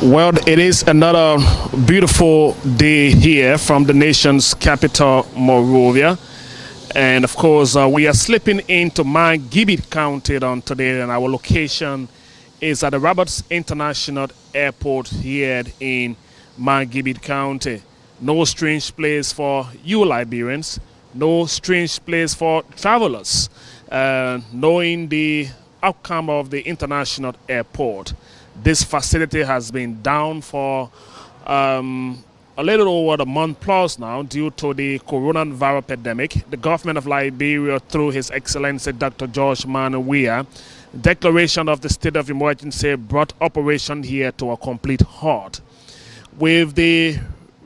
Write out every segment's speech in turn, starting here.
Well, it is another beautiful day here from the nation's capital, Monrovia. And of course, we are slipping into Mansion-Liberia County on today, and our location is at the Roberts International Airport here in Mansion-Liberia County. No strange place for you Liberians, no strange place for travelers, knowing the outcome of the international airport. This facility has been down for a little over a month plus now due to the coronavirus pandemic. The government of Liberia, through His Excellency Dr. George Manawia, declaration of the state of emergency brought operation here to a complete halt. With the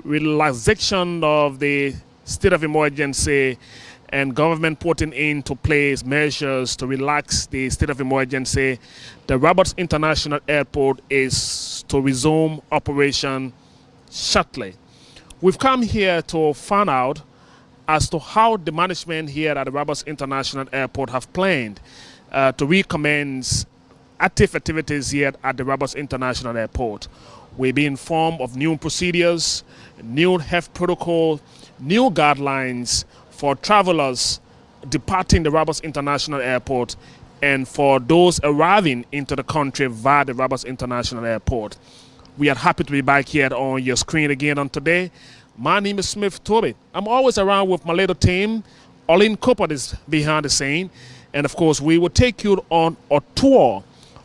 relaxation of the state of emergency and government putting into place measures to relax the state of emergency, the Roberts International Airport is to resume operation shortly. We've come here to find out as to how the management here at the Roberts International Airport have planned to recommence active activities here at the Roberts International Airport. We've been informed of new procedures, new health protocol, new guidelines for travelers departing the Roberts International Airport and for those arriving into the country via the Roberts International Airport. We are happy to be back here on your screen again on today. My name is Smith Toby. I'm always around with my little team. Olin Cooper is behind the scene. And of course, we will take you on a tour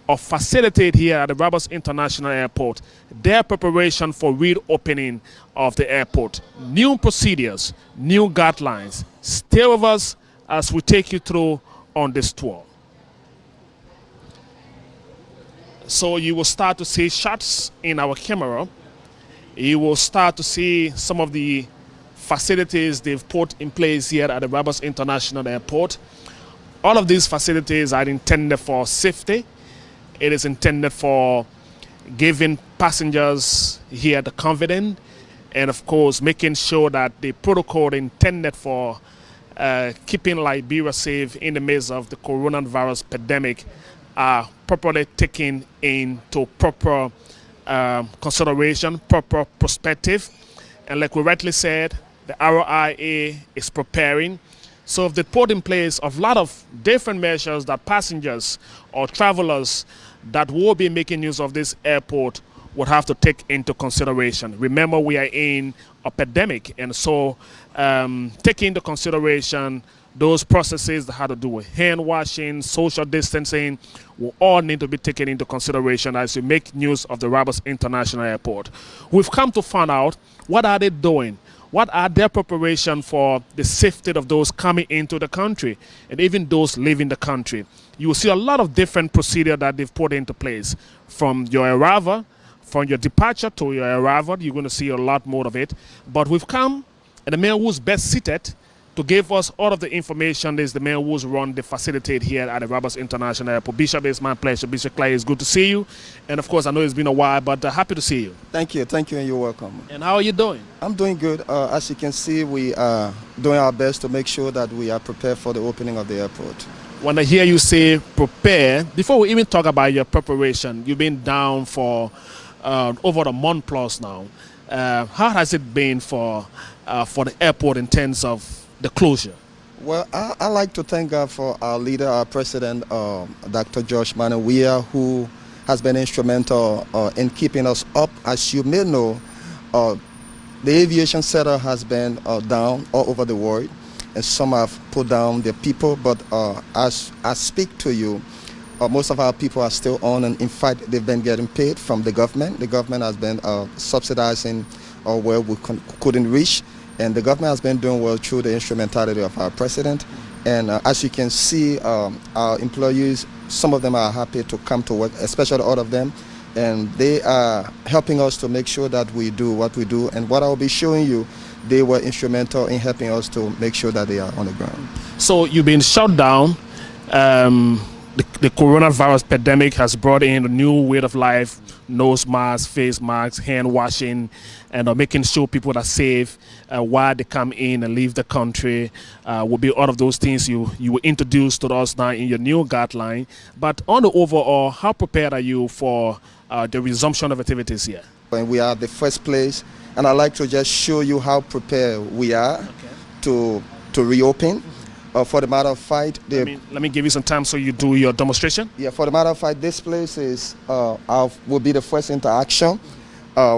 of facility here at the Roberts International Airport, their preparation for reopening of the airport, new procedures, new guidelines. Stay with us as we take you through on this tour. So you will start to see shots in our camera. You will start to see some of the facilities they've put in place here at the Roberts International Airport. All of these facilities are intended for safety. It is intended for giving passengers here the confidence and, of course, making sure that the protocol intended for keeping Liberia safe in the midst of the coronavirus pandemic are properly taken into proper consideration, proper perspective. And like we rightly said, the RIA is preparing. So if they put in place a lot of different measures that passengers or travelers that will be making use of this airport would have to take into consideration. Remember, we are in a pandemic, and so taking into consideration those processes that have to do with hand washing, social distancing, will all need to be taken into consideration as we make use of the Roberts International Airport. We've come to find out what are they doing. What are their preparation for the safety of those coming into the country and even those leaving the country? You will see a lot of different procedures that they've put into place. From your arrival, from your departure to your arrival, you're going to see a lot more of it. But we've come, and the man who's best seated to give us all of the information is the man who's run the facility here at the Roberts International Airport. Bishop, it's my pleasure. Bishop Clay, it's good to see you. And of course, I know it's been a while, but happy to see you. Thank you, and you're welcome. And how are you doing? I'm doing good. As you can see, we are doing our best to make sure that we are prepared for the opening of the airport. When I hear you say prepare, before we even talk about your preparation, you've been down for over a month plus now. How has it been for the airport in terms of the closure? Well, I like to thank God for our leader, our president, Dr. George Manawia, who has been instrumental in keeping us up. As you may know, the aviation sector has been down all over the world, and some have put down their people. But as I speak to you, most of our people are still on, and in fact, they've been getting paid from the government. The government has been subsidizing where we couldn't reach. And the government has been doing well through the instrumentality of our president. And as you can see, our employees, some of them are happy to come to work, especially all of them. And they are helping us to make sure that we do what we do. And what I'll be showing you, they were instrumental in helping us to make sure that they are on the ground. So you've been shut down. The coronavirus pandemic has brought in a new way of life, nose masks, face masks, hand washing, and making sure people are safe while they come in and leave the country will be all of those things you will introduce to us now in your new guideline. But on the overall, how prepared are you for the resumption of activities here. And we are the first place, and I'd like to just show you how prepared we are to reopen. For the matter of fact, let me give you some time so you do your demonstration. Yeah, for the matter of fact, this place is will be the first interaction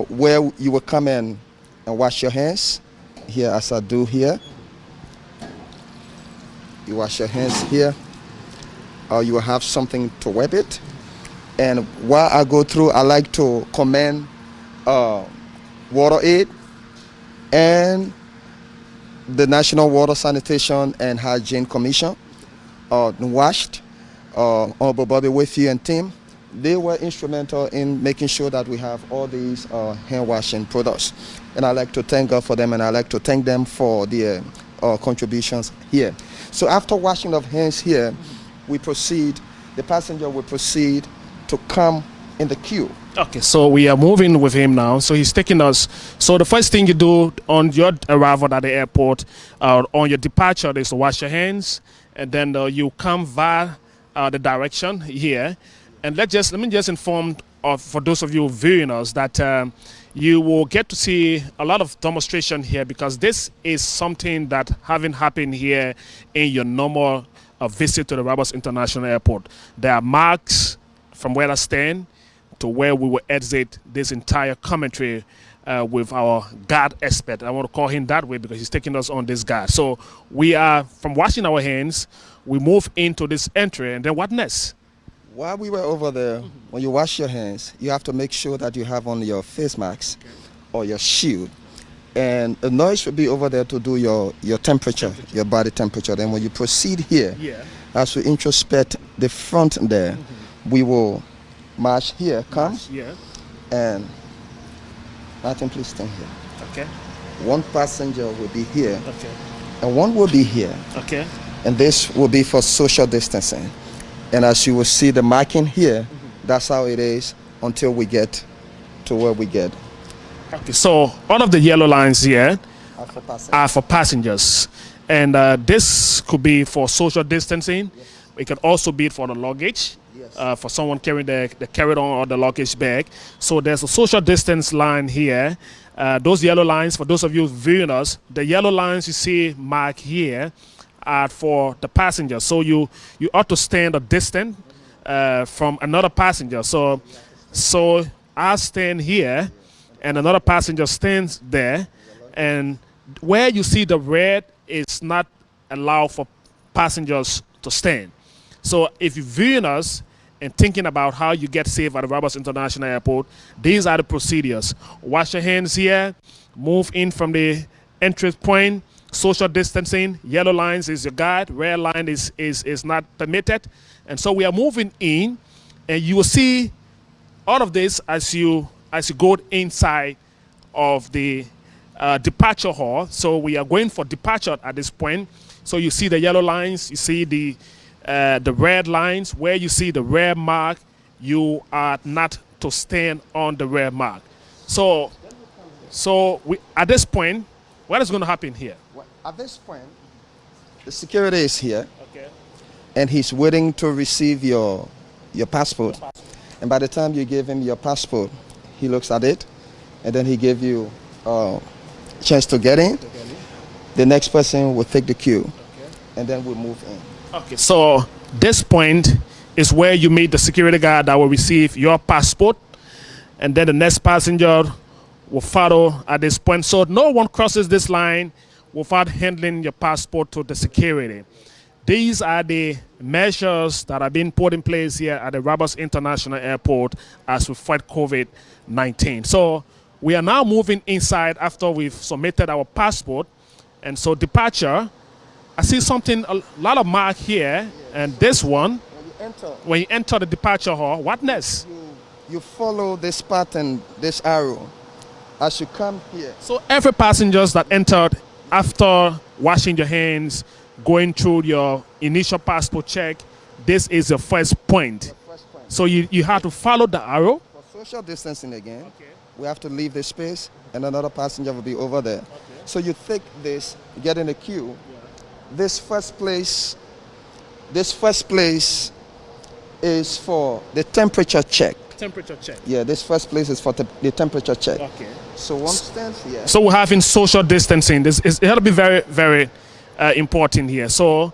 where you will come in and wash your hands here, as I do here. You wash your hands here. You will have something to wipe it. And while I go through, I like to commend Water Aid and the National Water Sanitation and Hygiene Commission, WASHT, Honorable Bobby Wayfield and team. They were instrumental in making sure that we have all these hand washing products. And I'd like to thank God for them, and I'd like to thank them for their contributions here. So after washing of hands here, the passenger will proceed to come in the queue. Okay, so we are moving with him now. So he's taking us. So the first thing you do on your arrival at the airport, on your departure, is to wash your hands, and then you come via the direction here. And let me just inform for those of you viewing us that you will get to see a lot of demonstration here, because this is something that haven't happened here in your normal visit to the Liberia International Airport. There are marks from where I stand to where we will exit this entire commentary with our guard expert. I want to call him that way because he's taking us on this guard. So we are, from washing our hands, we move into this entry, and then what next? While we were over there, when you wash your hands, you have to make sure that you have on your face mask or your shield. And a nurse will be over there to do your temperature, your body temperature. Then when you proceed here, as we introspect the front there, we will march here, come, and Martin, please stand here. Okay. One passenger will be here, and one will be here. Okay. And this will be for social distancing. And as you will see the marking here, that's how it is until we get to where we get. Okay, so all of the yellow lines here are for passengers. And this could be for social distancing. It could also be for the luggage, for someone carrying the carry-on or the luggage bag. So there's a social distance line here. Those yellow lines, for those of you viewing us, the yellow lines you see marked here are for the passenger. So you ought to stand a distance from another passenger. So I stand here, and another passenger stands there, and where you see the red is not allowed for passengers to stand. So if you're viewing us and thinking about how you get safe at the Liberia International Airport, these are the procedures. Wash your hands here, move in from the entrance point, social distancing, yellow lines is your guide, red line is not permitted. And so we are moving in, and you will see all of this as you go inside of the departure hall. So we are going for departure at this point. So you see the yellow lines, you see the red lines. Where you see the red mark, you are not to stand on the red mark. So at this point, what is going to happen here? At this point, the security is here, and he's waiting to receive your passport. And by the time you give him your passport, he looks at it, and then he gives you a chance to get in. The next person will take the queue, and then we'll move in. Okay, so this point is where you meet the security guard that will receive your passport, and then the next passenger will follow at this point. So no one crosses this line without handling your passport to the security. These are the measures that are being put in place here at the Liberia International Airport as we fight COVID-19. So we are now moving inside after we've submitted our passport. And so departure, I see something, a lot of mark here, and this one, when you enter the departure hall, what next? You follow this pattern, this arrow, as you come here. So every passenger that entered after washing your hands, going through your initial passport check, this is the first point. So you have to follow the arrow. For social distancing again, we have to leave the space, and another passenger will be over there. So you take this, get in the queue. This first place is for the temperature check. temperature check. Yeah, this first place is for the temperature check. Okay. So one stands here. So we're having social distancing. This is, it had to be very, very important here. So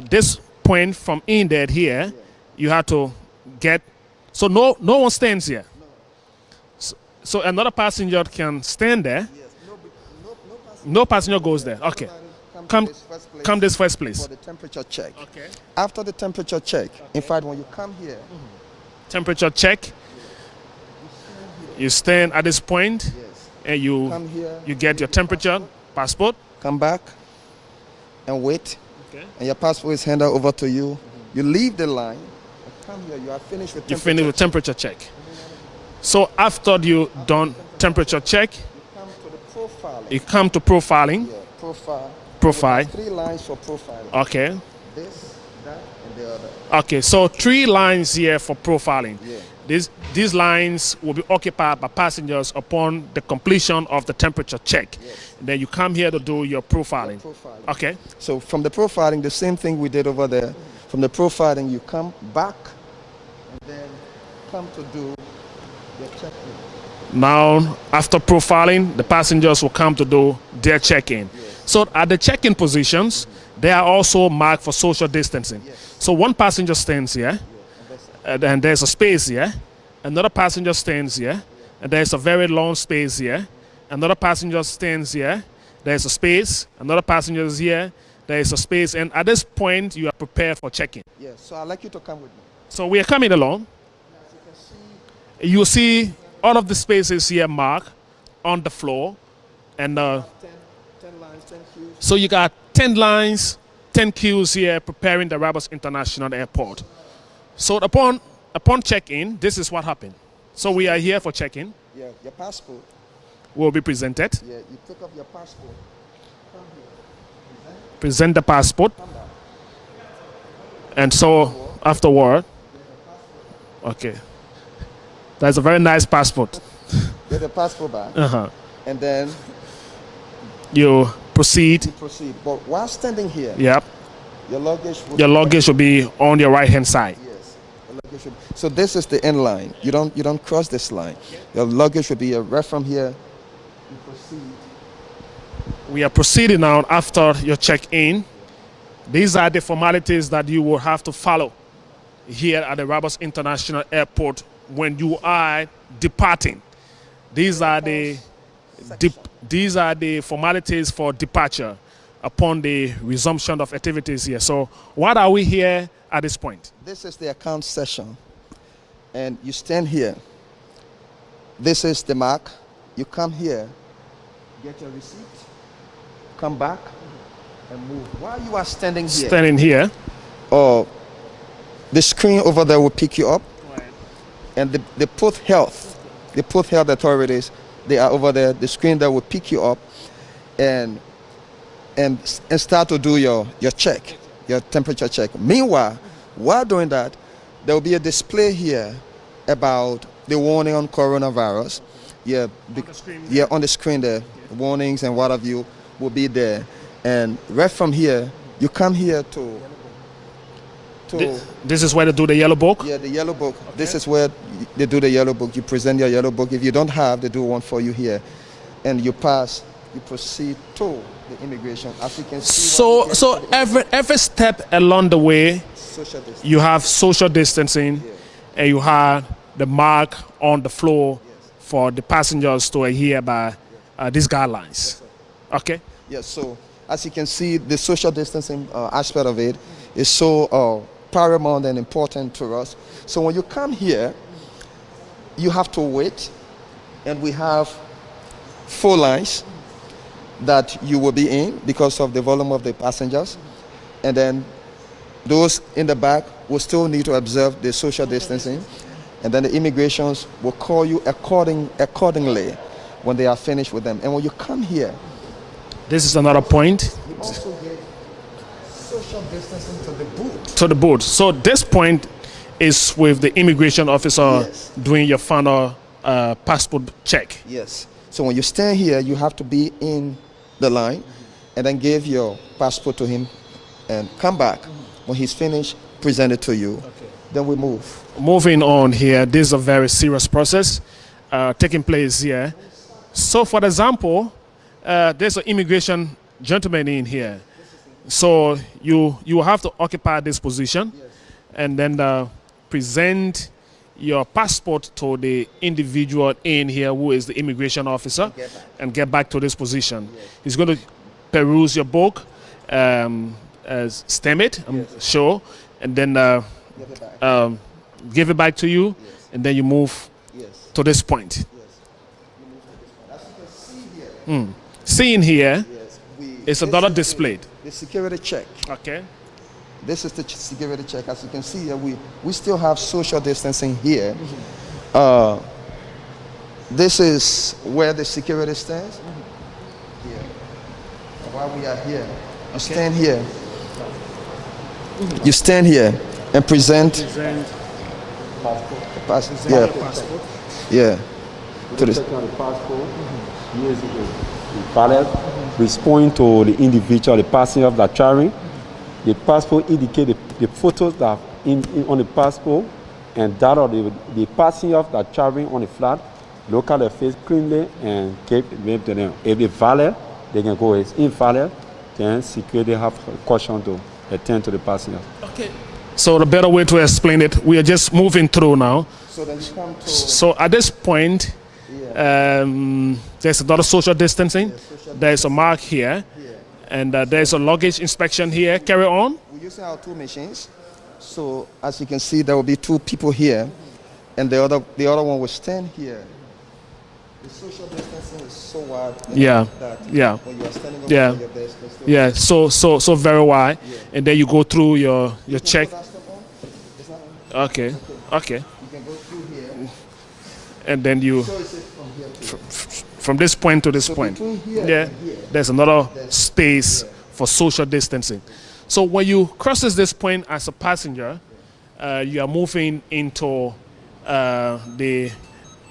this point from in there here, you have to get. So no one stands here. So another passenger can stand there. Yes. No passenger goes there. Okay. Come this first place. For the temperature check. Okay. After the temperature check, in fact, when you come here, Temperature check. You stand at this point, yes, and you come here, you get your temperature, passport. come back, and wait, Okay. and your passport is handed over to you. You leave the line, and come here. You are finished with You temperature. finish with temperature check. So after you done temperature check, Come to the profiling. you come to profiling. Yeah, profile. Profile. 3 lines for profiling. Okay. This, that, and the other. Okay. So 3 lines here for profiling. Yeah. These lines will be occupied by passengers upon the completion of the temperature check. Yes. Then you come here to do your profiling. Profiling. Okay. So from the profiling, the same thing we did over there. From the profiling, you come back, and then come to do your check-in. Now, after profiling, the passengers will come to do their check-in. So at the check-in positions, they are also marked for social distancing. So one passenger stands here, and there's a space here. Another passenger stands here, and there's a very long space here. Another passenger stands here. There's a space. Another passenger is here. There is a space. And at this point, you are prepared for check-in. Yes, so I'd like you to come with me. So we are coming along. As you can see, You see all of the spaces here marked on the floor. And 10 lines, 10 queues. so you got 10 lines, 10 queues here preparing the Liberia International Airport. So upon check-in, this is what happened. So we are here for check-in. Yeah, your passport. Will be presented. Yeah, you pick up your passport. Come here. Present the passport. Come back. And so afterward, okay. That's a very nice passport. Get the passport back. Uh-huh. And then You proceed. you proceed. But while standing here, Yep. your luggage will Your luggage will be on your right-hand side. Yes. Your luggage will, so this is the end line. You don't cross this line. Your luggage will be right from here. You proceed. We are proceeding now after your check-in. These are the formalities that you will have to follow here at the Liberia International Airport when you are departing. These are the formalities for departure upon the resumption of activities here. So what are we here at this point? This is the account session. And you stand here. This is the mark. You come here, get your receipt, come back, and move. While you are standing here, Standing here. the screen over there will pick you up. And the Port Health authorities, they are over there. The screen there will pick you up and start to do your check, your temperature check. Meanwhile, while doing that, there will be a display here about the warning on coronavirus. Yeah, on the screen there, warnings and what have you will be there. And right from here, you come here to This is where they do the yellow book. yeah, the yellow book. Okay. This is where they do the yellow book. You present your yellow book. If you don't have, they do one for you here. And you pass, you proceed to the immigration. As you can see. So every step along the way, social distance. you have social distancing, and you have the mark on the floor for the passengers to adhere by these guidelines. Okay. Yes. So as you can see, the social distancing aspect of it is so paramount and important to us. So when you come here, you have to wait, and we have 4 lines that you will be in because of the volume of the passengers, and then those in the back will still need to observe the social distancing, and then the immigrations will call you accordingly when they are finished with them. And when you come here, this is another point. you also get social distancing to the booth. To the booth. So this point is with the immigration officer doing your final passport check. Yes. So when you stand here, you have to be in the line and then give your passport to him and come back. When he's finished, present it to you. then we move. Moving on here, this is a very serious process taking place here. So, for example, there's an immigration gentleman in here. So you have to occupy this position, and then present your passport to the individual in here who is the immigration officer, and get back to this position. He's going to peruse your book, stamp it, I'm sure, and then give it back to you, and then you move to this point. Seeing here, it's another displayed. The security check. Okay. This is the security check. As you can see here, we still have social distancing here. This is where the security stands. Here. While we are here, you stand here. You stand here and present passport. Yeah. To the passport. Years ago, the valet respond to the individual, the passenger that traveling. The passport indicate the photos that on the passport, and that of the passenger that traveling on the flight. Look at their face cleanly and give it to them. If they valid, they can go as invalid. Then security have caution to attend to the passenger. Okay. So the better way to explain it, we are just moving through now. So then you come to. So at this point, there's another social distancing. There's a mark here, and there's a luggage inspection here. Carry on. We're using our two machines. So as you can see, there will be two people here, and the other one will stand here. The social distancing is so wide. That when you are standing over your desk, so very wide, and then you go through your check. Okay. You can go through here, and then you from this point to this point. There's another space for social distancing. So when you crosses this point as a passenger, you are moving into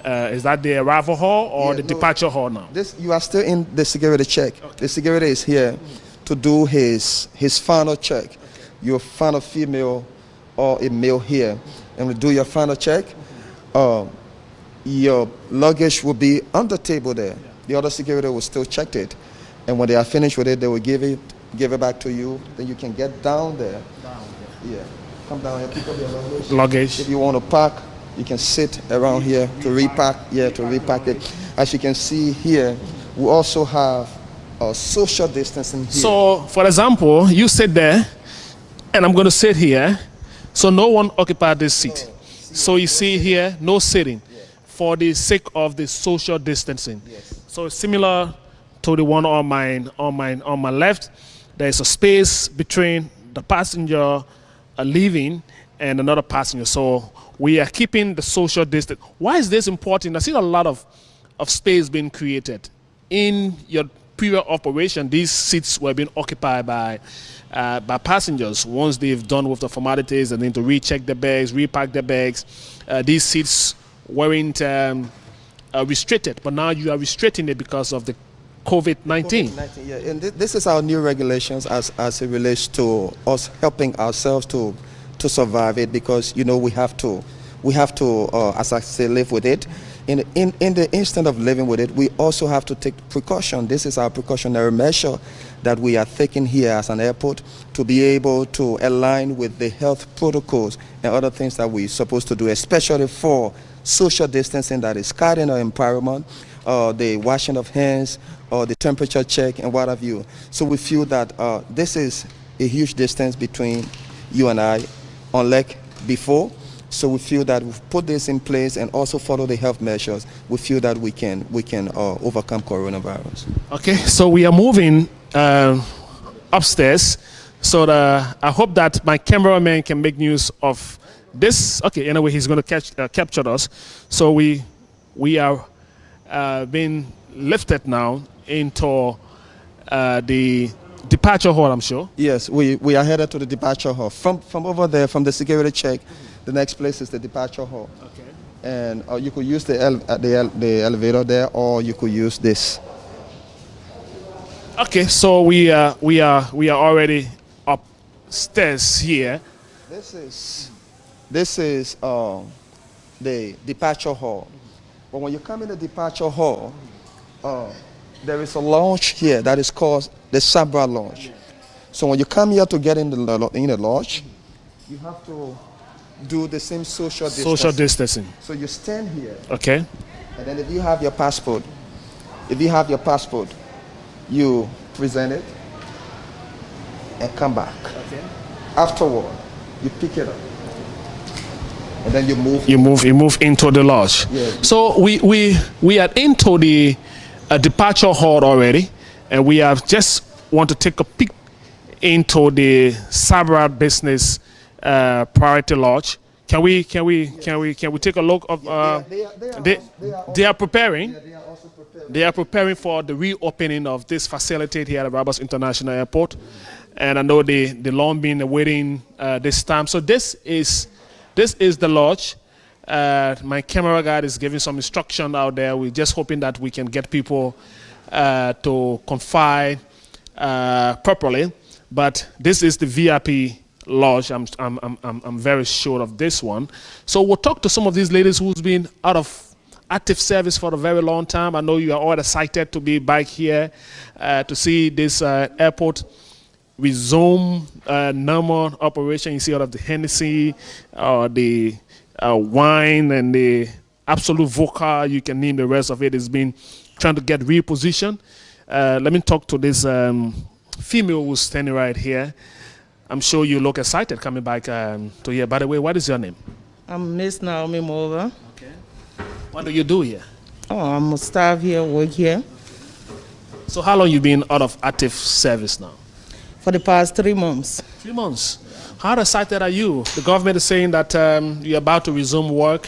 is that the arrival hall or the departure hall now? You are still in the security check. Okay. The security is here to do his final check. Your final female or a male here, and we do your final check. Your luggage will be on the table there. The other security will still check it, and when they are finished with it, they will give it back to you. Then you can get down there. Come down here, pick up your luggage. If you want to park, you can sit around here to repack. To repack it. As you can see here, we also have social distancing here. So, for example, you sit there, and I'm going to sit here. So no one occupied this seat. So you see here, no sitting, for the sake of the social distancing. So it's similar to the one on my left. There is a space between the passenger leaving and another passenger. So we are keeping the social distance. Why is this important? I see a lot of space being created. In your period of operation, these seats were being occupied by passengers. Once they've done with the formalities and then to recheck the bags, repack the bags, these seats weren't restricted, but now you are restricting it because of the COVID-19. And this is our new regulations as it relates to us helping ourselves to survive it, because we have to as I say, live with it. In the instant of living with it, we also have to take precaution. This is our precautionary measure that we are taking here as an airport to be able to align with the health protocols and other things that we're supposed to do, especially for social distancing, that is cardinal environment, the washing of hands, or the temperature check and what have you. So we feel that this is a huge distance between you and I, unlike before. So we feel that we've put this in place and also follow the health measures. We feel that we can overcome coronavirus. Okay, so we are moving upstairs. So I hope that my cameraman can make use of this. Okay, anyway, he's going to capture us. So we are being lifted now into the departure hall, I'm sure. Yes, we are headed to the departure hall. From over there, from the security check, the next place is the departure hall. Okay. And you could use the elevator there, or you could use this. Okay, so we are already upstairs here. This is This is the departure hall. But when you come in the departure hall, there is a lounge here that is called the Sabra Lounge. So when you come here to get in the lodge, you have to do the same social distancing. Social distancing. So you stand here. Okay. And then if you have your passport, you present it and come back. Okay. Afterward, you pick it up. And then you move. You move into the lodge. Yeah. So we are into the departure hall already, and we have just want to take a peek into the Sabra Business Priority Lodge. Can we take a look of? They are preparing. Yeah, they are also preparing. They are preparing for the reopening of this facility here at Liberia International Airport, and I know they long been awaiting this time. So this is the lodge. My camera guy is giving some instruction out there. We're just hoping that we can get people to confine properly. But this is the VIP lodge. I'm very sure of this one. So we'll talk to some of these ladies who's been out of active service for a very long time. I know you are all excited to be back here to see this airport resume normal operation. You see all of the Hennessy, the wine, and the absolute vodka. You can name the rest of it. It's been trying to get repositioned. Let me talk to this female who's standing right here. I'm sure you look excited coming back to here. By the way, what is your name? I'm Miss Naomi Mova. Okay. What do you do here? Oh, I'm a staff here, work here. So how long you been out of active service now? For the past 3 months. 3 months. How excited are you? The government is saying that you're about to resume work.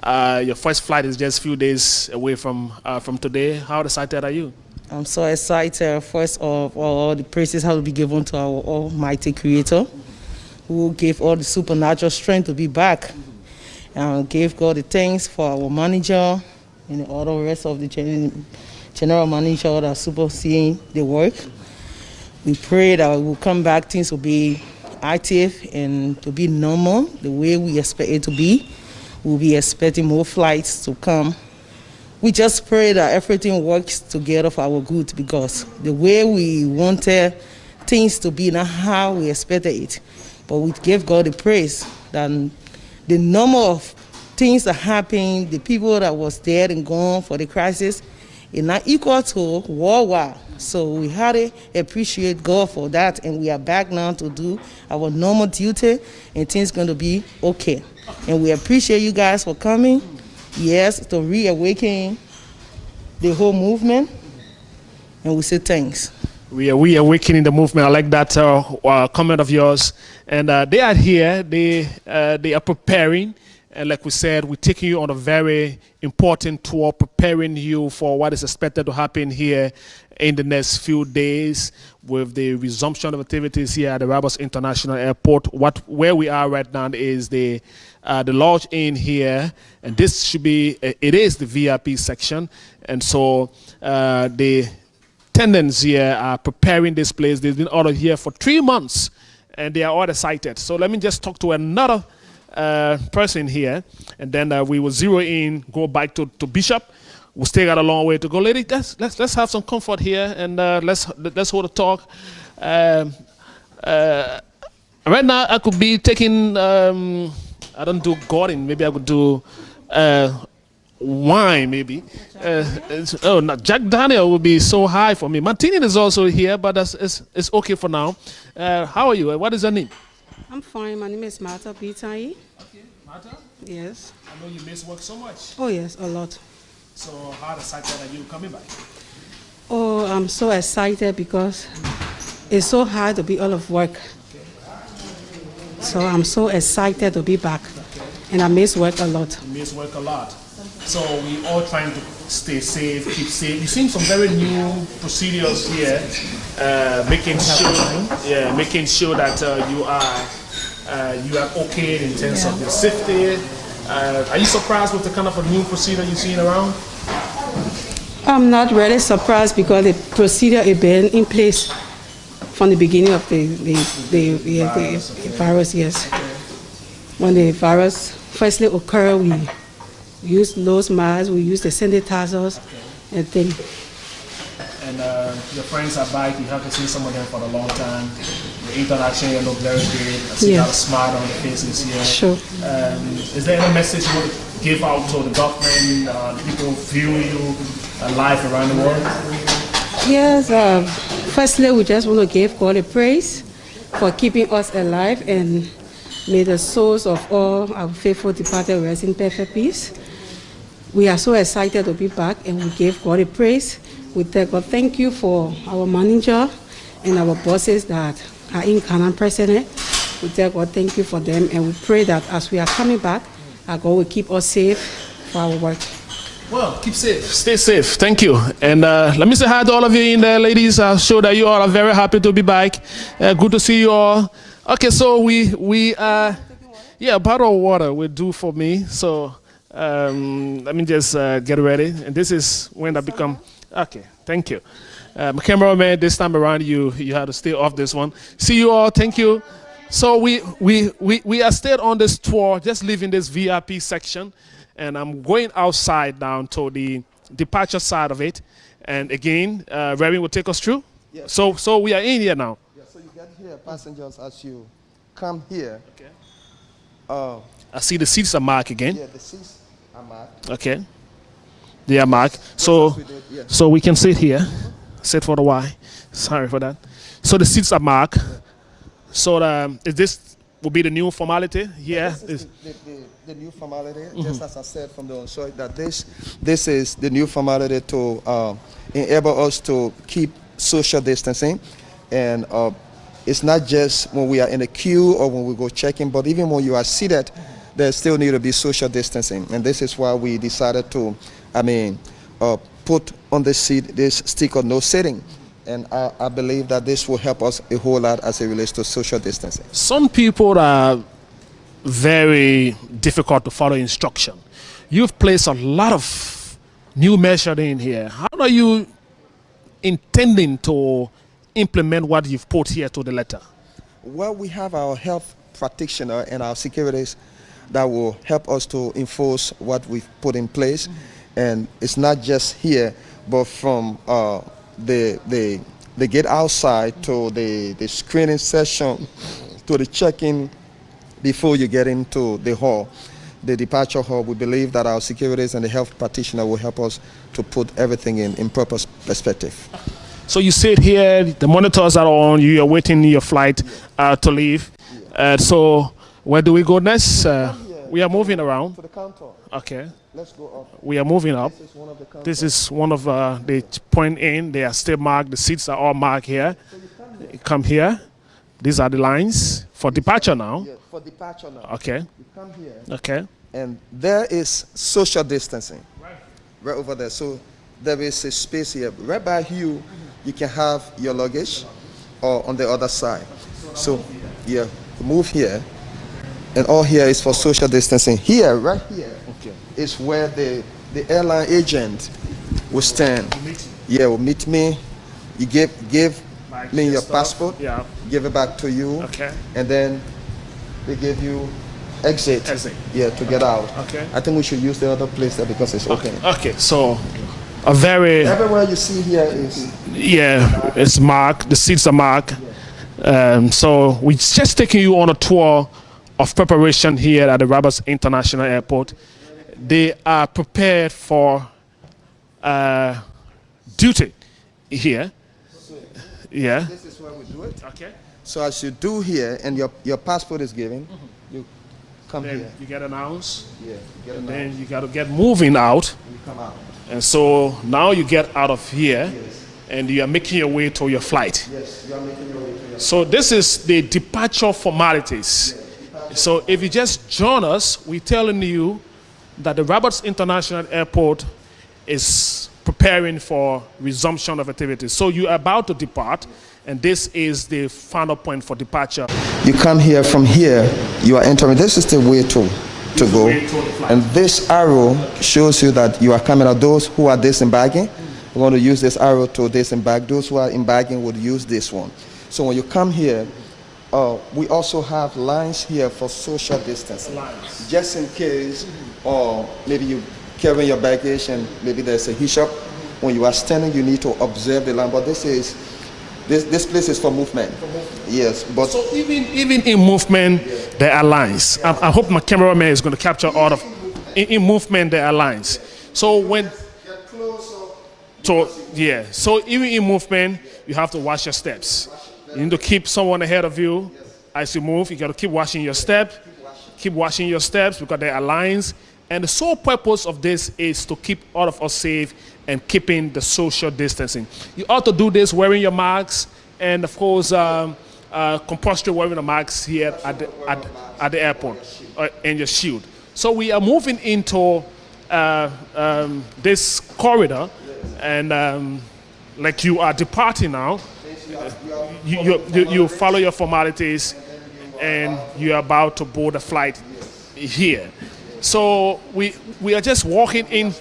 Your first flight is just a few days away from today. How excited are you? I'm so excited. First of all the praises have to be given to our Almighty Creator, who gave all the supernatural strength to be back. And gave God the thanks for our manager and all the rest of the general manager that are superseeing the work. We pray that we will come back, things will be active and to be normal, the way we expect it to be. We'll be expecting more flights to come. We just pray that everything works together for our good, because the way we wanted things to be, not how we expected it. But we give God the praise that the number of things that happened, the people that was dead and gone for the crisis, is not equal to worldwide. So we had to appreciate God for that, and we are back now to do our normal duty, and things going to be okay. And we appreciate you guys for coming. Yes, to reawaken the whole movement, and we say thanks. We are reawakening the movement. I like that comment of yours. And they are here. They are preparing. And like we said, we're taking you on a very important tour, preparing you for what is expected to happen here in the next few days with the resumption of activities here at the Liberia International Airport. Where we are right now is the lodge in here, and this should be, it is the VIP section. And so the tenants here are preparing this place. They've been out of here for 3 months, and they are all excited. So let me just talk to another person here, and then we will zero in, go back to Bishop. We still got a long way to go, lady. Let's have some comfort here, and let's hold a talk. Right now, I could be taking. I don't do Gordon. Maybe I could do wine. Maybe. No, Jack Daniel would be so high for me. Martini is also here, but it's okay for now. How are you? What is your name? I'm fine. My name is Martha Bitai. Okay, Martha. Yes. I know you miss work so much. Oh yes, a lot. So how excited are you coming back? Oh, I'm so excited because it's so hard to be out of work. So I'm so excited to be back, and I miss work a lot. You miss work a lot. So we all trying to stay safe, keep safe. You've seen some very new procedures here, making sure that you are okay in terms of your safety. Are you surprised with the kind of a new procedure you've seen around? I'm not really surprised because the procedure has been in place from the beginning of the virus, yes. when the virus firstly occurred, we used nose masks, we used the sanitizers, and things. And your friends are back. You haven't seen some of them for a long time. The interaction here look very good. I see that smile on the faces here. Sure. Is there any message you want to give out to the government, people view you live around the world? Yes. Firstly, we just want to give God a praise for keeping us alive, and may the souls of all our faithful departed rest in perfect peace. We are so excited to be back, and we give God a praise. We tell God thank you for our manager and our bosses that are in Ghana president. We tell God thank you for them, and we pray that as we are coming back, our God will keep us safe for our work. Well, keep safe. Stay safe. Thank you. And let me say hi to all of you in there, ladies. I'm sure that you all are very happy to be back. Good to see you all. Okay, so yeah, a bottle of water will do for me. So let me just get ready. And this is when I become... Okay, thank you. My cameraman, this time around, you have to stay off this one. See you all. Thank you. So we are still on this tour, just leaving this VIP section. And I'm going outside down to the departure side of it. And again, Reverend will take us through. Yes. So we are in here now. Yeah, so you get here, passengers, as you come here. Okay. I see the seats are marked again. Yeah, the seats are marked. Okay. They are marked. So we can sit here. Sit for the while. Sorry for that. So the seats are marked. Yeah. So is this will be the new formality? Yeah. This is the new formality, just as I said from the onset, that this is the new formality to enable us to keep social distancing. And it's not just when we are in a queue or when we go checking, but even when you are seated, there still need to be social distancing. And this is why we decided to, put on the seat this sticker, no sitting. And I believe that this will help us a whole lot as it relates to social distancing. Some people are very difficult to follow instruction. You've placed a lot of new measures in here. How are you intending to implement what you've put here to the letter? Well, we have our health practitioner and our securities that will help us to enforce what we've put in place. And it's not just here, but from the gate outside to the screening session to the check-in before you get into the hall, the departure hall. We believe that our securities and the health practitioner will help us to put everything in proper perspective. So you sit here, the monitors are on, you are waiting your flight to leave. So where do we go next? We are moving around. To the counter. Okay. Let's go up. We are moving up. This is one of the counters. This is one of the point in. They are still marked. The seats are all marked here. So you come here. These are the lines for departure now. Yeah, for departure now. Okay. You come here. Okay. And there is social distancing. Right over there. So there is a space here. Right by you, you can have your luggage, or on the other side. So yeah, move here. And all here is for social distancing. Here, right here, is where the airline agent will stand. Yeah, will meet me. You give me your passport. Yeah. Give it back to you. Okay. And then they give you exit. Yeah, to get out. Okay. I think we should use the other place there because it's open. Okay. So a very everywhere you see here is it's marked. The seats are marked. So we're just taking you on a tour of preparation here at the Liberia International Airport. They are prepared for duty here. Yeah. This is where we do it. Okay. So as you do here, and your passport is given, you come then here. You get announced. Yeah. You get And announced. then you got to get moving out. You come out. And so now you get out of here, and you are making your way to your flight. Yes, you are making your way to your. So this is the departure formalities. So if you just join us, we're telling you that the Liberia International Airport is preparing for resumption of activities. So you're about to depart, and this is the final point for departure. You come here, from here, you are entering. This is the way to go. And this arrow shows you that you are coming out. Those who are disembarking, we're going to use this arrow to disembark. Those who are embarking would use this one. So when you come here, we also have lines here for social distancing. Just in case, or maybe you carry your baggage and maybe there's a hitch-up. When you are standing, you need to observe the line. But this place is for movement. Yes, but so even in movement, there are lines. I hope my cameraman is going to capture all of. In movement, there are lines. So when get closer. So even in movement, you have to watch your steps. You need to keep someone ahead of you as you move. You got to keep watching your step. Keep watching your steps because there are lines. And the sole purpose of this is to keep all of us safe and keeping the social distancing. You ought to do this wearing your masks and, of course, compulsory wearing the masks here at the airport and your shield. So we are moving into this corridor, and like you are departing now. You follow your formalities, and you're about to board a flight here. So we are just walking in.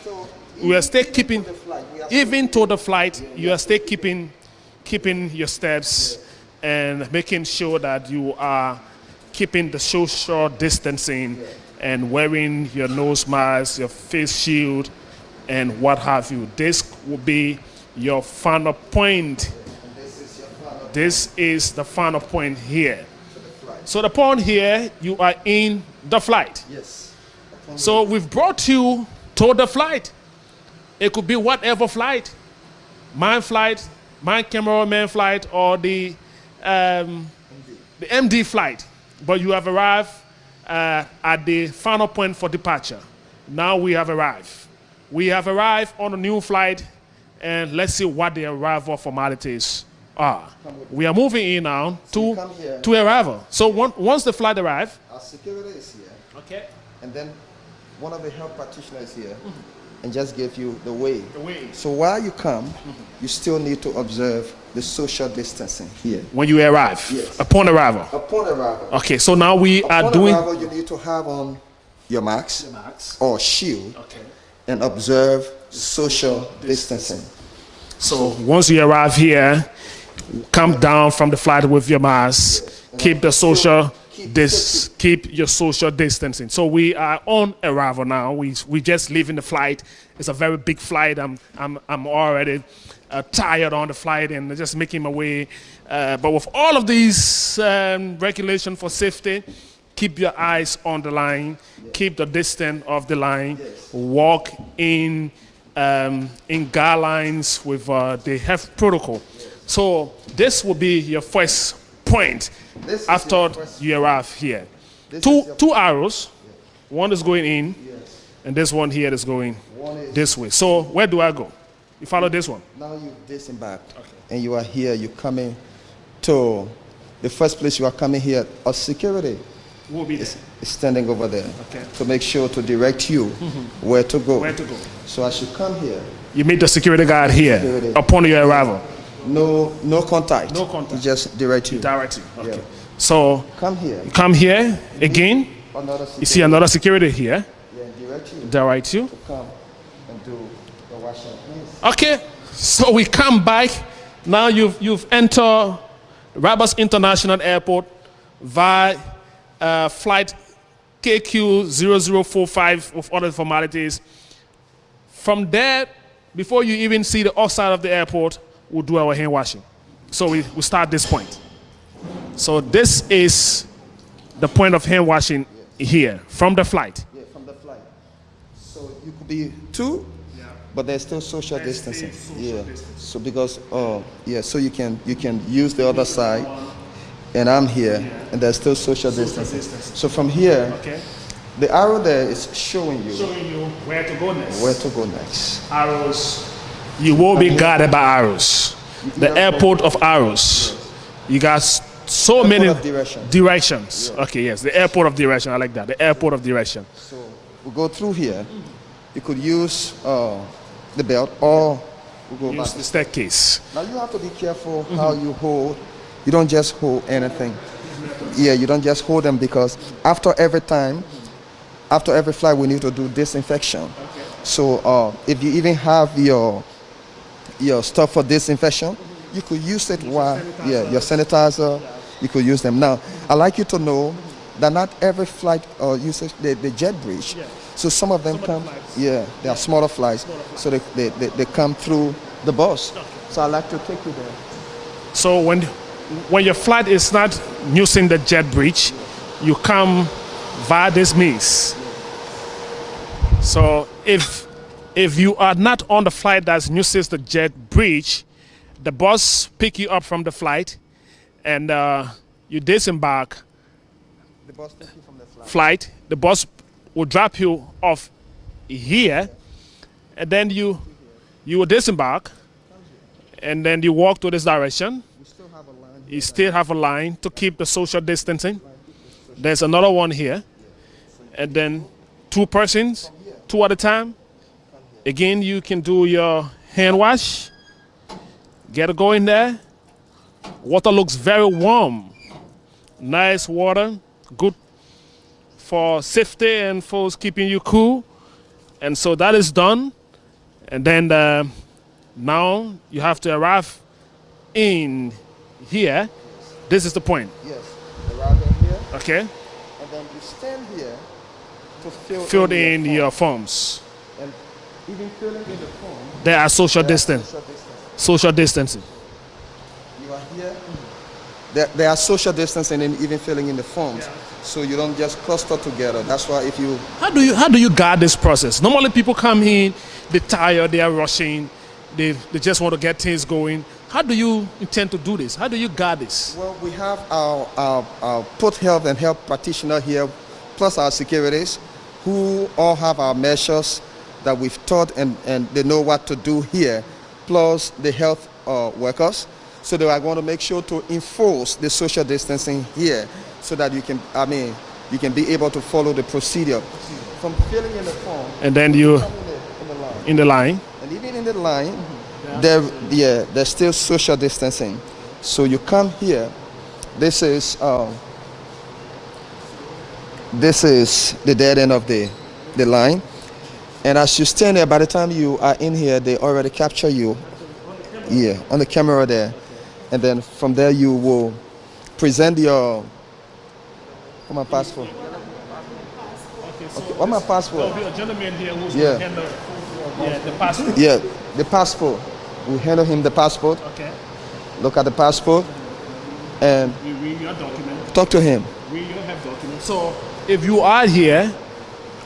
We are still keeping, even to the flight, you are still keeping your steps and making sure that you are keeping the social distancing and wearing your nose mask, your face shield, and what have you. This will be your final point. This is the final point here. So the point here, you are in the flight. Yes. So we've brought you to the flight. It could be whatever flight, my cameraman flight, or the MD flight. But you have arrived at the final point for departure. Now we have arrived. We have arrived on a new flight, and let's see what the arrival formalities are. We are moving in now to arrival. So once the flight arrives, our security is here. okay, And then one of the health practitioners here and just give you the way. way. So while you come, you still need to observe the social distancing here. When you arrive, Yes. upon arrival. Upon arrival. Okay, so now we are Upon doing. arrival, you need to have on your mask or shield Okay. and observe social distancing. So once you arrive here, come down from the flight with your mask. Keep the social keep your social distancing. So we are on arrival now. We just leaving the flight. It's a very big flight. I'm already tired on the flight and just making my way. But with all of these regulations for safety, keep your eyes on the line. Keep the distance of the line. Walk in guidelines with the health protocol. So this will be your first point after you arrive here. Two arrows. One is going in, and this one here is going this way. So where do I go? You follow this one. Now you disembarked, and you are here. You're coming to the first place. You are coming here. Our security Will be there. is standing over there Okay. to make sure to direct you where to go. Where to go? So as you come here, You meet the security guard here Security. upon your arrival. no contact. No contact. He just direct you. Direct you. Okay. Yeah. So Come here. come here again. Another You see another security here. Yeah, direct you Direct you. to come and do the washing. Please. Okay. So we come back. Now you've entered Rabas International Airport via flight KQ0045 with other formalities. From there, before you even see the outside of the airport, we'll do our hand washing. So we start this point. So this is the point of hand washing here from the flight. Yeah, from the flight. So you could be two, but there's still social distancing. So because so you can use the other side, and I'm here, and there's still social distancing. So from here, Okay. the arrow there is showing you Showing you where to go next. where to go next. Arrows. You will be guarded by arrows. The airport of arrows. You got so Airport many of direction. directions. Okay, yes, the airport of direction. I like that. The airport of direction. So we go through here. You could use the belt, or we go Use back. the staircase. Now you have to be careful how you hold. You don't just hold anything. Yeah, you don't just hold them, because after every every flight, we need to do disinfection. So if you even have your stuff for disinfection, you could use it while your sanitizer. you could use them. Now, I'd like you to know that not every flight uses the jet bridge. Yeah. So some of them Some of the come, flights. yeah, they are smaller flights. So they come through the bus. So I'd like to take you there. So when your flight is not using the jet bridge, you come via this means. So if you are not on the flight that uses the jet bridge, the bus pick you up from the flight, and you disembark. The bus takes you from the Flight. The bus will drop you off here, and then you will disembark, and then you walk to this direction. We still have a line. You still have a line to keep the social distancing. There's another one here, and then 2 persons, 2 at a time. Again, you can do your hand wash. Get it going there. Water looks very warm. Nice water, good for safety and for keeping you cool. And so that is done. And then now you have to arrive in here. This is the point. Yes. Arrive in here, Okay. and then you stand here to Fill in your forms. And even filling in the form, There are social distance. social distance. Social distancing. You are here. There are social distancing and even filling in the forms, so you don't just cluster together. That's why if you How do you guard this process? Normally people come in, they're tired, they are rushing, they just want to get things going. How do you intend to do this? How do you guard this? well, we have our port health and health practitioner here, plus our securities, who all have our measures that we've taught and they know what to do here, plus the health workers. So they are going to make sure to enforce the social distancing here, so that you can be able to follow the procedure from filling in the form. And then you In the line. in the line. And even in the line, there's still social distancing. So you come here. This is the dead end of the line. And as you stand there, by the time you are in here, they already capture you. Yeah, on the camera there. And then from there you will present your my passport. Okay, what my passport? A gentleman here who's Yeah. handle the passport. Yeah, the passport. We handle him the passport. Okay. Look at the passport and We read your document. talk to him. Read your health document. So if you are here,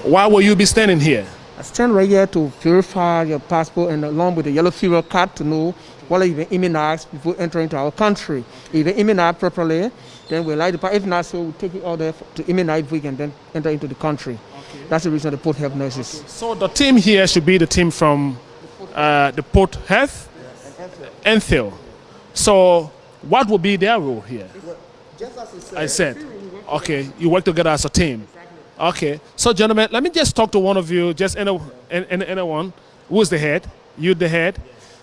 why will you be standing here? I stand right here to verify your passport and along with the yellow fever card to know whether you've been immunized before entering into our country. If you've been immunized properly, then we'll like if not, so we'll take you all there to immunize if we can then enter into the country. Okay. That's the reason the port health nurses. So the team here should be the team from the Port Health and Phil. So what will be their role here? I said, okay, you work together as a team. Okay, so gentlemen, let me just talk to one of you, just anyone. Who's the head? You the head?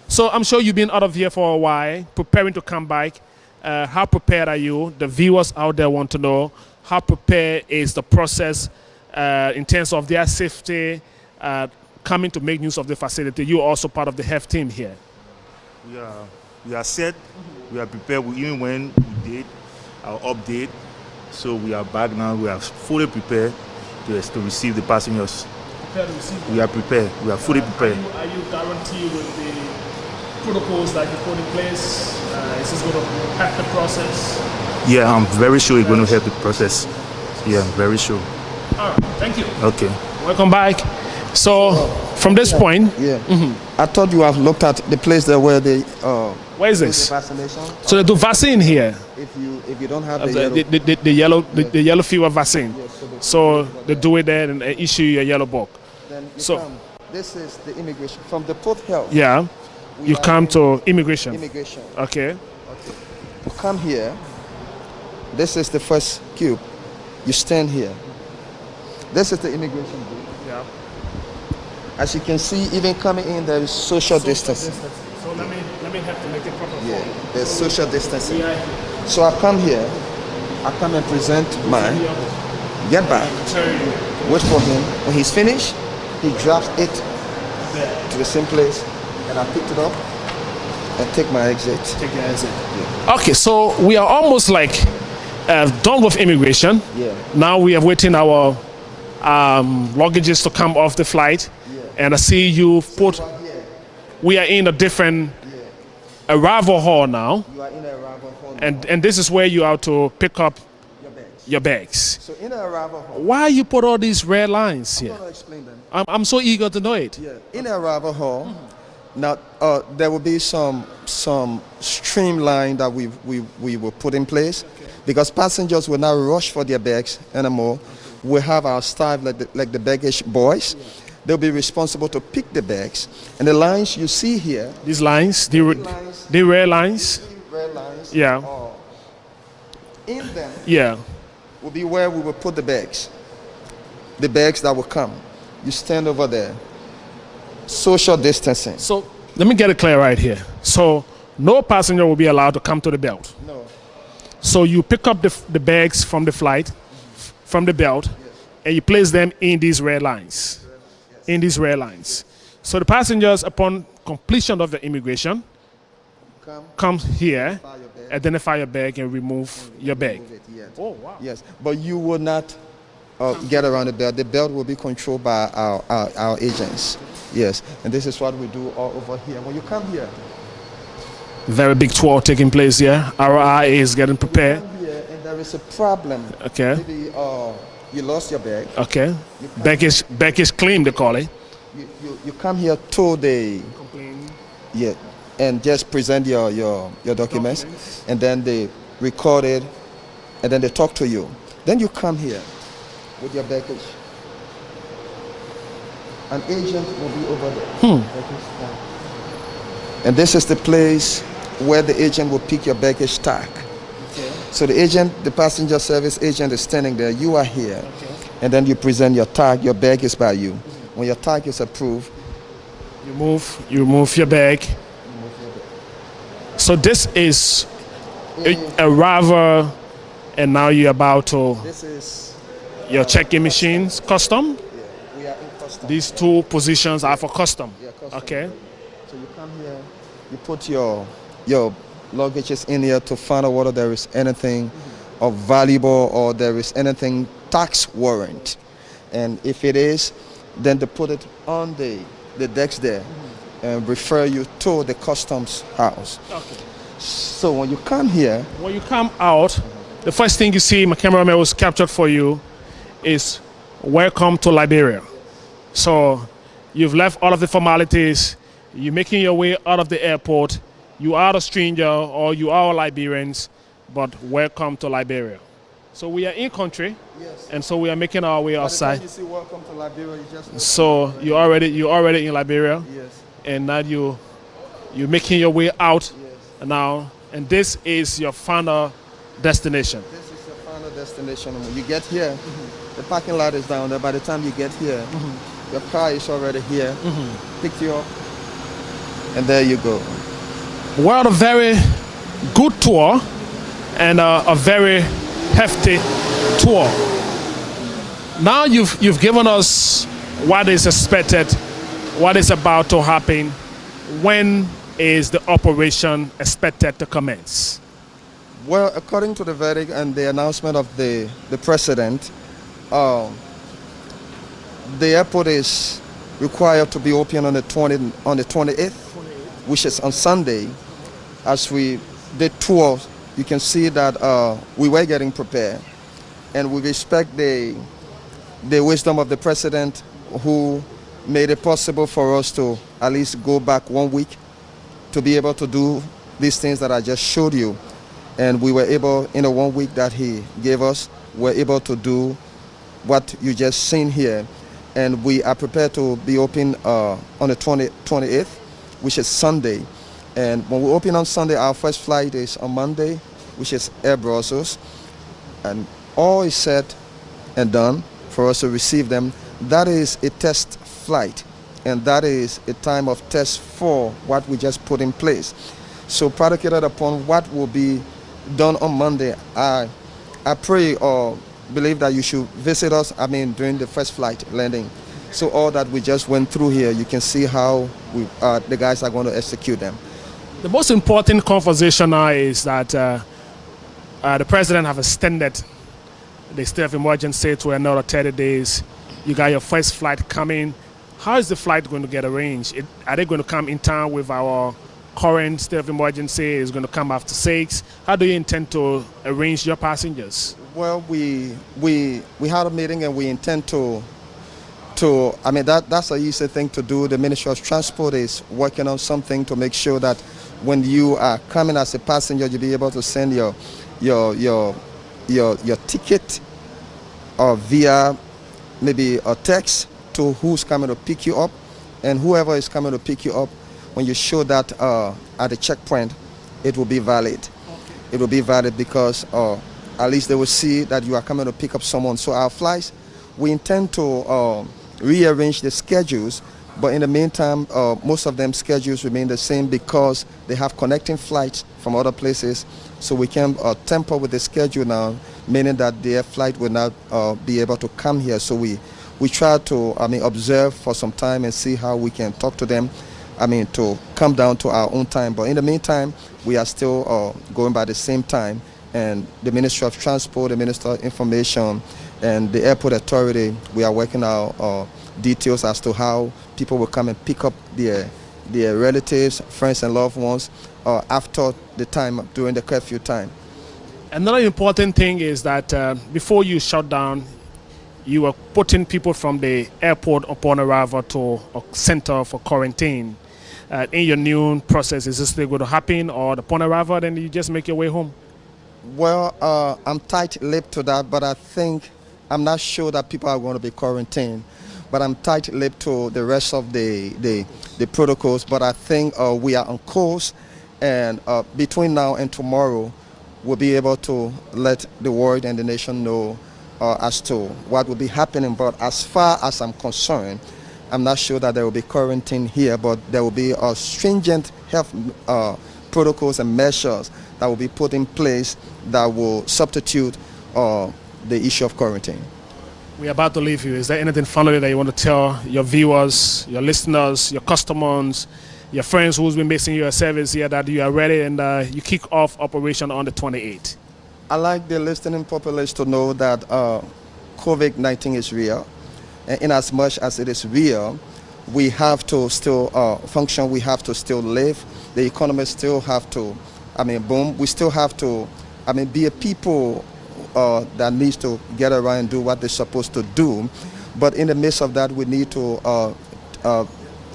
So I'm sure you've been out of here for a while, preparing to come back. How prepared are you? The viewers out there want to know, how prepared is the process in terms of their safety, coming to make use of the facility? You're also part of the health team here. We are set, we are prepared. Even when we did our update, so we are back now. We are fully prepared to receive the passengers. We are prepared. We are fully prepared. Are you guaranteed with the protocols that you put in place? Is this going to help the process? Yeah, I'm very sure it's going to help the process. Yeah, I'm very sure. All right, thank you. Okay. Welcome back. So from this point, Yeah. I thought you have looked at the place there where they where is do the this? vaccination. So they do vaccine here, If you don't have the yellow, the yellow fever vaccine. So they do it there and they issue you a yellow book. then you So- come. This is the immigration from the port health. Yeah, we you are come in to immigration. immigration. Okay. You come here. This is the first cube. You stand here. This is the immigration booth. Yeah. As you can see, even coming in, there is social distancing. So let me have to make it proper. Yeah, there's social distancing. We are here. So I come here. I come and present mine. Get back. Wait for him. When he's finished, he drops it to the same place, and I picked it up and take my exit. Okay, so we are almost like done with immigration. Yeah. Now we are waiting our luggages to come off the flight. Yeah. And I see you put. You are here. We are in a different arrival hall now. You are in the arrival hall. And this is where you have to pick up your bags. your bags. So in the arrival hall. Why you put all these red lines I'm here? gonna explain them. I'm so eager to know it. Yeah. In the arrival hall. Now there will be some streamline that we will put in place, because passengers will not rush for their bags anymore. We have our staff like the baggage boys. They'll be responsible to pick the bags, and the lines you see here. These lines, the red lines. Red lines. Yeah. In them. Yeah. Will be where we will put the bags. The bags that will come. You stand over there. Social distancing. So let me get it clear right here. So no passenger will be allowed to come to the belt. No. So you pick up the bags from the flight, from the belt, and you place them in these red lines. In these red lines. So the passengers, upon completion of the immigration, come here, identify your bag, and remove your bag. Oh, wow. Yes, but you will not get around the belt. The belt will be controlled by our agents. Yes, and this is what we do all over here. When you come here, very big tour taking place here. Our IA is getting prepared. you come here and there is a problem. Okay. Maybe you lost your bag. Okay. Baggage claim, they call it. You come here to the and just present your documents, and then they record it, and then they talk to you. Then you come here with your baggage. An agent will be over there. And this is the place where the agent will pick your baggage tag. Okay. So the agent, the passenger service agent is standing there. You are here. Okay. And then you present your tag. Your bag is by you. When your tag is approved, you move your bag. So this is a arrival, and now you're about to. This is your check-in machines, custom. We are in custom. These two positions are for custom. Yeah, custom. Okay. So you come here, you put your luggages in here to find out whether there is anything of valuable or there is anything tax warrant. And if it is, then they put it on the decks there and refer you to the customs house. Okay. So when you come here, when you come out, the first thing you see, my cameraman was captured for you, is welcome to Liberia. So you've left all of the formalities, you're making your way out of the airport, you are a stranger or you are Liberians, but welcome to Liberia. So we are in country, yes, and so we are making our way outside. You see welcome to Liberia, you just so you're already in Liberia, yes, and now you're making your way out, yes, now, and this is your final destination. This is your final destination. When you get here, the parking lot is down there. By the time you get here, your car is already here, picked you up, and there you go. Well, a very good tour and a very hefty tour. Now you've given us what is expected, what is about to happen. When is the operation expected to commence? Well, according to the verdict and the announcement of the president, the airport is required to be open on the 28th, which is on Sunday. As we did tour, you can see that we were getting prepared, and we respect the wisdom of the president, who made it possible for us to at least go back 1 week to be able to do these things that I just showed you. And we were able, in the 1 week that he gave us, we're able to do what you just seen here. And we are prepared to be open on the 28th, which is Sunday. And when we open on Sunday, our first flight is on Monday, which is Air Brussels. And all is set and done for us to receive them. That is a test flight, and that is a time of test for what we just put in place. So predicated upon what will be done on Monday, I pray or believe that you should visit us, during the first flight landing. So all that we just went through here, you can see how the guys are going to execute them. The most important conversation now is that The president have extended the state of emergency to another 30 days. You got your first flight coming. How is the flight going to get arranged? Are they going to come in town with our current state of emergency? Is going to come after 6? How do you intend to arrange your passengers? Well, we had a meeting and we intend to I mean, that's an easy thing to do. The Ministry of Transport is working on something to make sure that when you are coming as a passenger, you'll be able to send your ticket or via maybe a text to who's coming to pick you up, and whoever is coming to pick you up, when you show that at the checkpoint, it will be valid. It will be valid because at least they will see that you are coming to pick up someone. So our flights, we intend to rearrange the schedules, but in the meantime, most of them schedules remain the same because they have connecting flights from other places. So we can temper with the schedule now, meaning that their flight will not be able to come here. So we try to, observe for some time and see how we can talk to them, to come down to our own time. But in the meantime, we are still going by the same time. And the Ministry of Transport, the Minister of Information, and the Airport Authority, we are working out details as to how people will come and pick up their relatives, friends, and loved ones after the time, during the curfew time. Another important thing is that before you shut down, you are putting people from the airport upon arrival to a center for quarantine. In your new process, is this still going to happen, or upon arrival, then you just make your way home? Well, I'm tight-lipped to that, but I'm not sure that people are going to be quarantined. But I'm tight-lipped to the rest of the protocols. But I think we are on course, and between now and tomorrow, we'll be able to let the world and the nation know as to what will be happening. But as far as I'm concerned, I'm not sure that there will be quarantine here, but there will be stringent health protocols and measures that will be put in place that will substitute the issue of quarantine. We're about to leave you. Is there anything finally that you want to tell your viewers, your listeners, your customers, your friends who's been basing your service here, that you are ready and you kick off operation on the 28th? I like the listening population to know that COVID-19 is real. And in as much as it is real, we have to still function, we have to still live. The economy still have to, boom. We still have to, be a people that needs to get around and do what they're supposed to do. But in the midst of that, we need to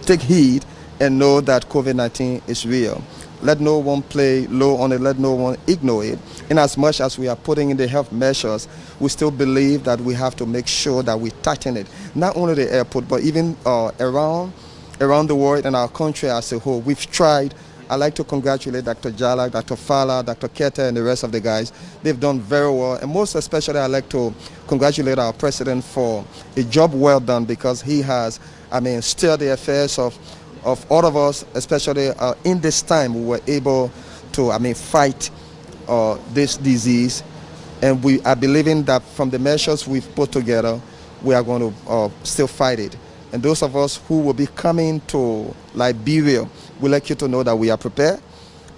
take heed and know that COVID-19 is real. Let no one play low on it, let no one ignore it. In as much as we are putting in the health measures, we still believe that we have to make sure that we tighten it. Not only the airport, but even around the world and our country as a whole. We've tried. I'd like to congratulate Dr. Jalak, Dr. Fala, Dr. Keta, and the rest of the guys. They've done very well. And most especially, I'd like to congratulate our president for a job well done, because he has, steered the affairs of all of us, especially in this time. We were able to, fight this disease. And we are believing that from the measures we've put together, we are going to still fight it. And those of us who will be coming to Liberia, we'd like you to know that we are prepared.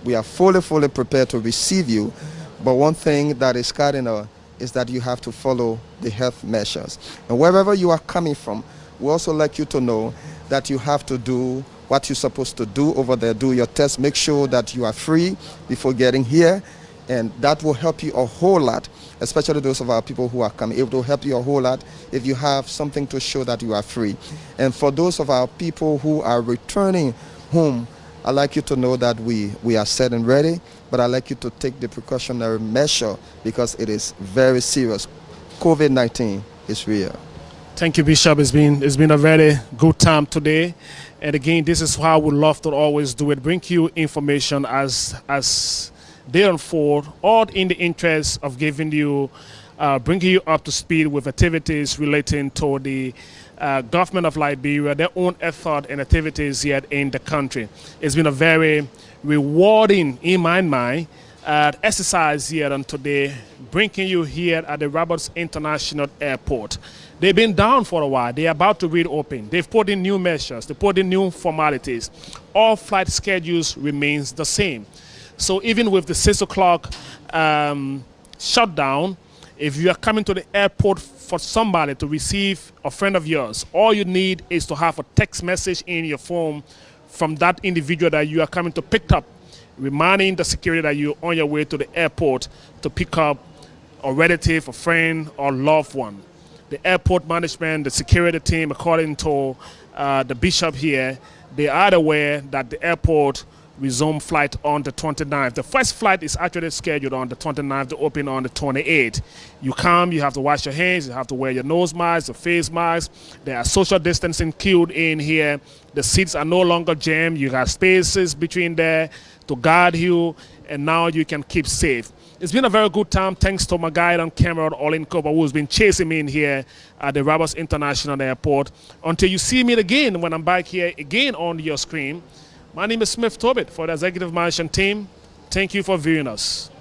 We are fully prepared to receive you. But one thing that is cardinal is that you have to follow the health measures. And wherever you are coming from, we also like you to know that you have to do what you're supposed to do over there. Do your test. Make sure that you are free before getting here. And that will help you a whole lot, especially those of our people who are coming. It will help you a whole lot if you have something to show that you are free. And for those of our people who are returning home, I'd like you to know that we are set and ready, but I'd like you to take the precautionary measure because it is very serious. COVID-19 is real. Thank you, Bishop. It's been a very good time today. And again, this is how we love to always do it. Bring you information as they unfold, all in the interest of giving you, bringing you up to speed with activities relating to the government of Liberia, their own effort and activities here in the country. It's been a very rewarding, in my mind, exercise here on today, bringing you here at the Roberts International Airport. They've been down for a while. They're about to reopen. They've put in new measures. They put in new formalities. All flight schedules remains the same. So even with the 6 o'clock shut down. If you are coming to the airport for somebody to receive a friend of yours, all you need is to have a text message in your phone from that individual that you are coming to pick up, reminding the security that you're on your way to the airport to pick up a relative, a friend, or loved one. The airport management, the security team, according to the bishop here, they are aware that the airport resume flight on the 29th. The first flight is actually scheduled on the 29th to open on the 28th. You come, you have to wash your hands, you have to wear your nose mask, your face mask. There are social distancing queued in here. The seats are no longer jammed. You have spaces between there to guard you, and now you can keep safe. It's been a very good time, thanks to my guide on camera, Olin Koba, who's been chasing me in here at the Roberts International Airport. Until you see me again when I'm back here again on your screen, my name is Smith Tobit for the Executive Mansion team. Thank you for viewing us.